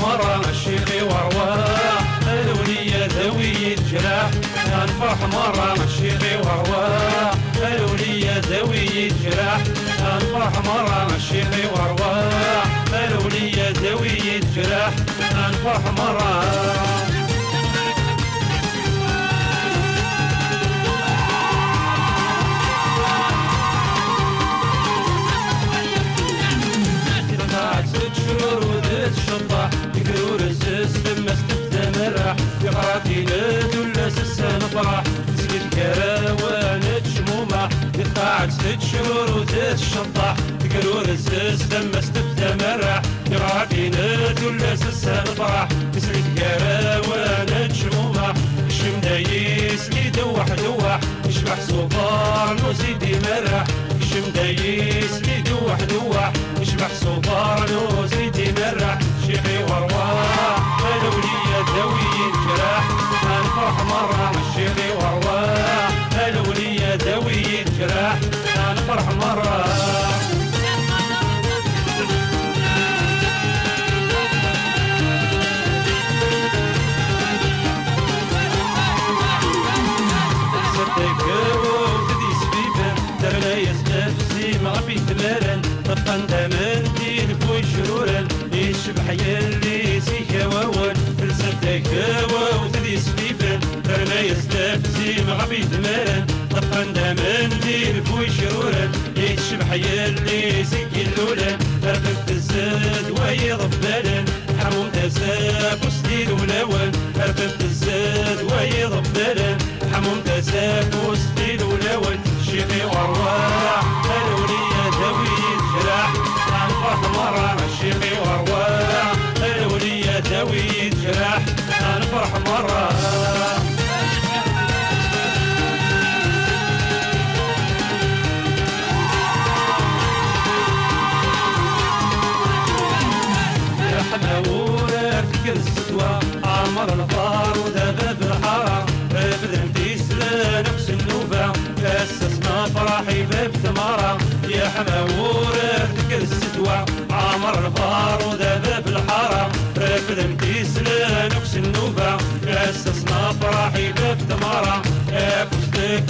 مرة الشيخي وارواح الولية ذوي الجراح. نفرح مرة الشيخي وارواح الولية ذوي الجراح. نفرح مرة الشيخي وارواح الولية ذوي الجراح. نفرح مرة الشطة يقرور السيستم مستفدى مرح يقراتي ندولس السنة فرح تسقي الكراوان تشمومة يقطعت 6 شهور وزيت الشطة يقرور السيستم مستفدى مرح يقراتي ندولس السنة فرح تسقي الكراوان تشمومة الشم دايس لي دوح دوح يشبح صفار نو سيدي مرح الشم دايس لي دوح دوح يشبح صفار نو سيدي مرح. شيخي وارواح الولية ذوي الجراح. نفرح مرة الشيخي وارواح الولية ذوي الجراح. نفرح مرة في ثمارن طبقا دامن دين فوي شرورن يشبح يلي سيكا وون فلسفتك وثدي سفيفن ترنا يستفزي مغفي ثمارن طبقا دامن دين فوي شرورن يشبح يلي سيكي اللولن رفت الزاد ويضبالن حموم تساف وسديد ولون رفت الزاد ويضبالن حموم تساف وسديد ولون. شيخي وارواح الولية ذوي الجراح. نفرح مرة الشيخي وارواح الولية ذوي الجراح. نفرح مرة يا حماورك السدوى عمر الفار ودابا بالحارة رفد امتيسلان نفس النوبة أسسنا فرحي باب ثمارة. يا حماورك السدوى عمر الفار ودابا بالحارة رفد امتيسلان نفس النوبة أسسنا فرحي باب ثمارة. فزتك